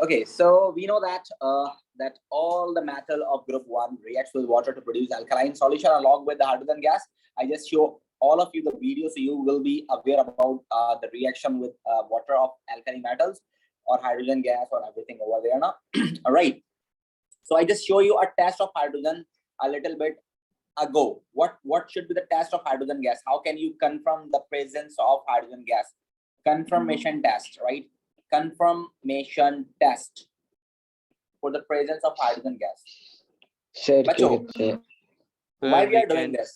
Okay, so we know that that all the metal of group 1 reacts with water to produce alkaline solution along with the hydrogen gas. I just show all of you the video so you will be aware about the reaction with water of alkali metals or hydrogen gas or everything over there now. All right, so I just show you a test of hydrogen a little bit ago. What should be the test of hydrogen gas? How can you confirm the presence of hydrogen gas? Confirmation test, right? Confirmation test for the presence of hydrogen gas. Bacho, why we are doing this?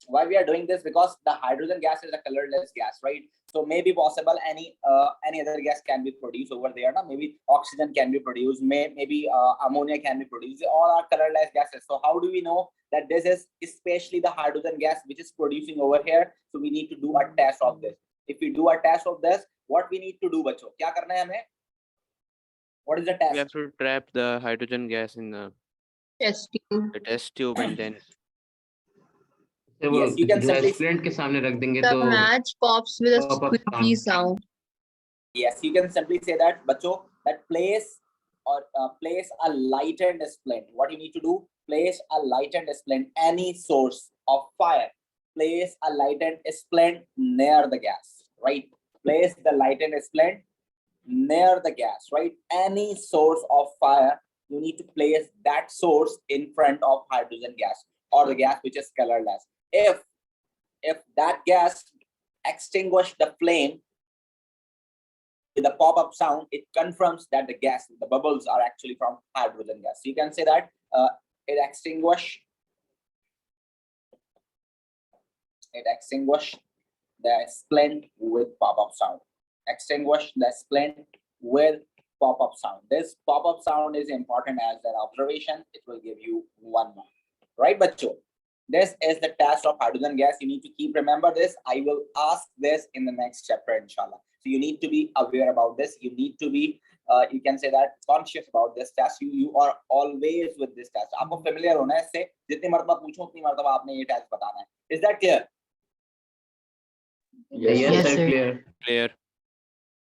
Why we are doing this? Because the hydrogen gas is a colorless gas, right? So maybe possible any other gas can be produced over there. No? Maybe oxygen can be produced, maybe ammonia can be produced. All are colorless gases. So how do we know that this is especially the hydrogen gas which is producing over here? So we need to do a test of this. If we do a test of this, what we need to do, बच्चों? क्या करना है हमें? What is the test? We have to trap the hydrogen gas in the test tube and then. Yes, you can simply. The match pops with a squeaky sound. Yes, you can simply say that, बच्चों, that place a lightened splint. What you need to do? Place a lightened splint. Any source of fire. Place a lightened splint near the gas. Right. Place the lightened splint near the gas. Right. Any source of fire, you need to place that source in front of hydrogen gas or the gas which is colorless. If that gas extinguish the flame with a pop-up sound, it confirms that the gas, the bubbles are actually from hydrogen gas. So you can say that it extinguish the splint with pop-up sound. Extinguish the splint with pop-up sound. This pop-up sound is important as an observation. It will give you 1 mark. Right, bacho? This is the test of hydrogen gas. You need to keep remember this. I will ask this in the next chapter, inshallah. So you need to be aware about this. You need to be, you can say that, conscious about this test. You are always with this test. आपको familiar होना है इससे. जितनी मर्तबा पूछो उतनी मर्तबा आपने ये test बताना है. Is that clear? Yes, sir. Clear.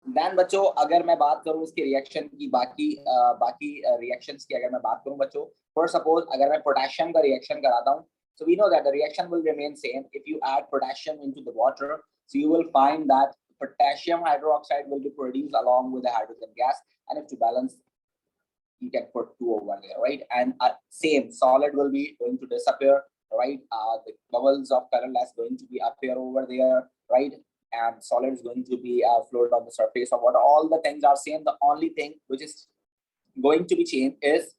Then बच्चों, अगर मैं बात करूँ इसके रिएक्शन की, बाकी रिएक्शंस की अगर मैं बात करूँ बच्चों, for suppose अगर मैं पोटेशियम का रिएक्शन कराता हूँ, so we know that the reaction will remain same if you add potassium into the water. So you will find that potassium hydroxide will be produced along with the hydrogen gas, and if to balance, you can put 2 over there, right? And same solid will be going to disappear, right? The bubbles of colorless going to be appear over there, right? And solid is going to be floated on the surface of water. All the things are same. The only thing which is going to be changed is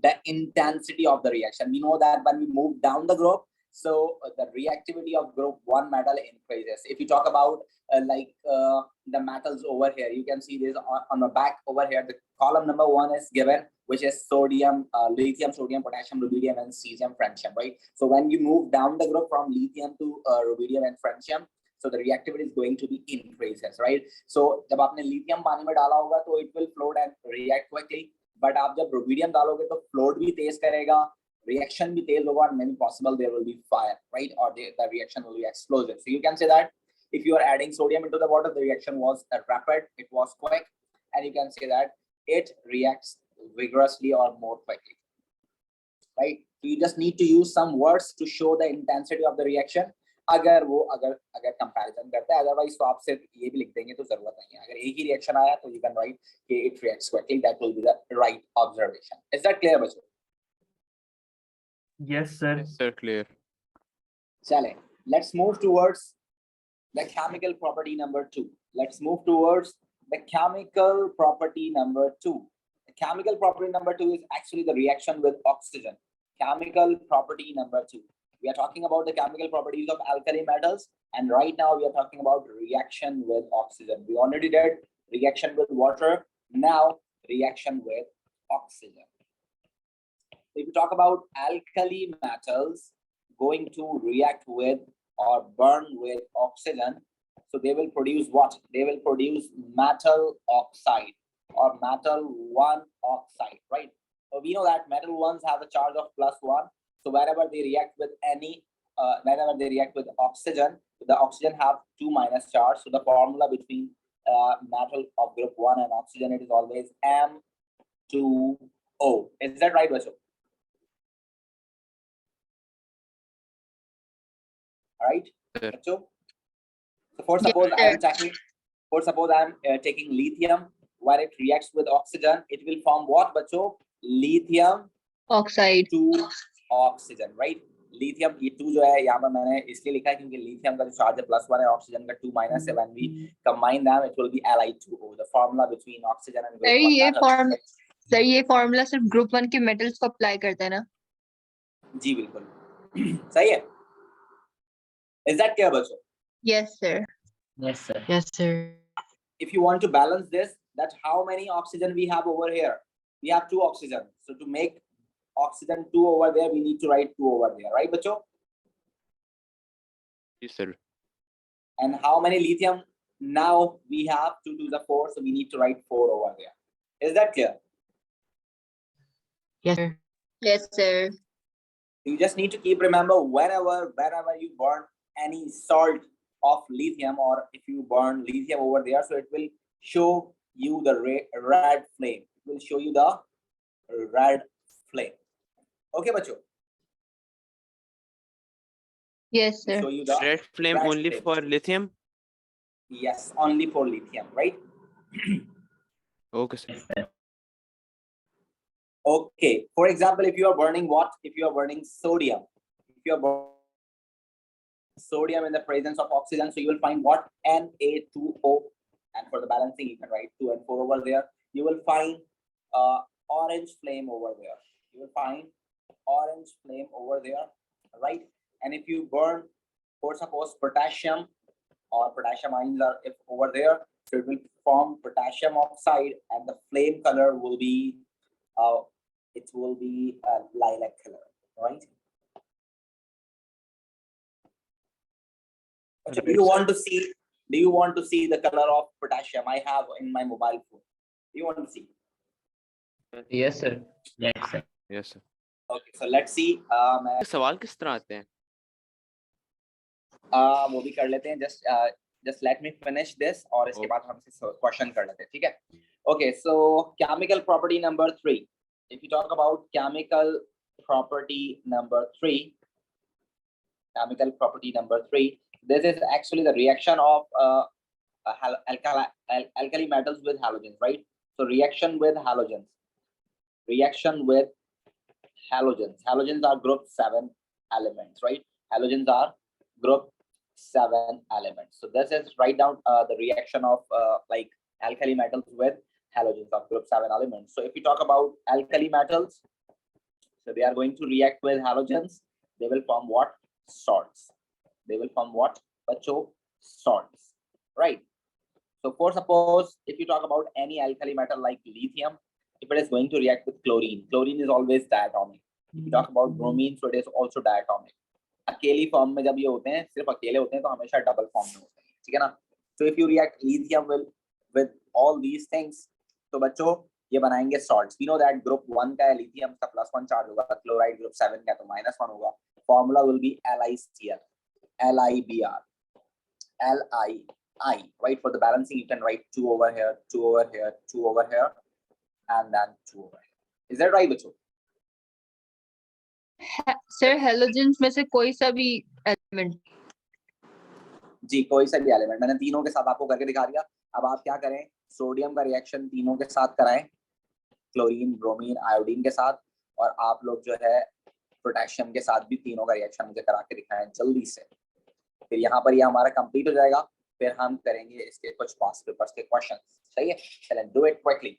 the intensity of the reaction. We know that when we move down the group, so the reactivity of group 1 metal increases. If you talk about the metals over here, you can see this on the back over here. The column number 1 is given, which is sodium, lithium, sodium, potassium, rubidium, and cesium, francium, right? So when you move down the group from lithium to rubidium and francium, so the reactivity is going to be increases, right? So जब आपने lithium पानी में डाला होगा, तो it will float and react quickly. But आप जब rubidium डालोगे, तो float भी तेज करेगा, reaction भी तेज होगा, and maybe possible there will be fire, right? Or the reaction will be explosive. So you can say that if you are adding sodium into the water, the reaction was rapid, it was quick, and you can say that it reacts vigorously or more quickly, right? So you just need to use some words to show the intensity of the reaction. अगर comparison करता है, otherwise तो आप सिर्फ ये भी लिख देंगे तो जरूरत नहीं है. अगर एक ही रिएक्शन आया तो यू कैन राइट कि it reacts quickly. That will be the right observation. Is that clear बच्चों? Yes, sir. Yes, sir, clear. चले, let's move towards the chemical property number 2. Let's move towards the chemical property number 2. The chemical property number 2 is actually the reaction with oxygen. Chemical property number 2. We are talking about the chemical properties of alkali metals, and right now we are talking about reaction with oxygen. We already did reaction with water, now reaction with oxygen. If we talk about alkali metals going to react with or burn with oxygen, so they will produce what? They will produce metal oxide or metal 1 oxide, right? So we know that metal ones have a charge of +1. So wherever they react with whenever they react with oxygen, the oxygen have 2 minus charge. So the formula between metal of group 1 and oxygen, it is always M2O. Is that right, Vacho? All right, Vacho? So for suppose I am taking lithium. When it reacts with oxygen, it will form what, Vacho? Lithium oxide 2 oxygen, right? Lithium ये 2 जो है यहाँ पर मैंने इसलिए लिखा है क्योंकि लिथियम का जो चार्ज है +1 है, ऑक्सीजन का 2- है। When we combine them, it will be Li2O. The formula between oxygen and group 1 sir ये फॉर्मूला सिर्फ ग्रुप 1 के मेटल्स को अप्लाई करता है ना? जी बिल्कुल सही है। Is that clear, बच्चों? Yes sir. Yes sir. Yes sir. If you want to balance this, that how many oxygen we have over here? We have 2 oxygen. So to make oxygen 2 over there, we need to write 2 over there, right, bacho? Yes sir. And how many lithium? Now we have 2 to the 4, so we need to write 4 over there. Is that clear? Yes sir. Yes sir. You just need to keep remember whenever you burn any salt of lithium, or if you burn lithium over there, so it will show you the red flame. It will show you the red flame. Okay, bacho? Yes sir. Show you the Red flame only flame. for lithium? Yes, only for lithium, right? Okay sir. Yes sir. Okay, for example, if you are burning what? If you are burning sodium, if you are burning sodium in the presence of oxygen, so you will find what? Na2O. And for the balancing, you can write 2 and 4 over there. You will find orange flame over there. You will find orange flame over there, right? And if you burn, for suppose potassium, or potassium ions are if over there, so it will form potassium oxide, and the flame color will be it will be a lilac color, right? So do you want to see? Do you want to see the color of potassium I have in my mobile phone? Do you want to see? Yes sir. Yes sir. Yes sir. Okay, so let's see. सवाल किस तरह आते हैं? वो भी कर लेते हैं. Just let me finish this, और इसके बाद हम क्वेश्चन कर लेते हैं, ठीक है? Okay, so chemical property number 3. If you talk about chemical property number 3, this is actually the reaction of alkali metals with halogens, right? So reaction with halogens. Halogens are group 7 elements, right? Halogens are group 7 elements. So this is write down the reaction of like alkali metals with halogens of group 7 elements. So if we talk about alkali metals, so they are going to react with halogens. They will form what? Salts. They will form what? Bacho? Salts, right? So for suppose if you talk about any alkali metal like lithium, if it is going to react with chlorine is always diatomic. If you talk about bromine, so it is also diatomic. अकेली form में जब ये होते हैं, सिर्फ अकेले होते हैं, तो हमेशा डबल फॉर्म में होते हैं, ठीक है ना? So if you react lithium with all these things, तो बच्चों ये बनाएंगे salts. We know that group 1 का है lithium का +1 चार्ज होगा, chloride group 7 का तो -1 होगा. Formula will be LiCl, LiBr, Lii, right? For the balancing, you can write 2 over here, 2 over here, 2 over here, and then 2 over here. Is that right, बच्चों? Sir halogens में से कोई सा भी एलिमेंट? जी, कोई सा भी एलिमेंट. मैंने तीनों के साथ आपको करके दिखा दिया. अब आप क्या करें, सोडियम का रिएक्शन तीनों के साथ कराएं, क्लोरीन, ब्रोमीन, आयोडीन के साथ, और आप लोग जो है पोटेशियम के साथ भी तीनों का रिएक्शन मुझे करा के दिखाएं जल्दी से. फिर यहाँ पर ये हमारा कंप्लीट हो जाएगा. फिर हम करेंगे इसके कुछ पास्ट पेपर्स के क्वेश्चन. सही है? चलें, डू इट क्विकली.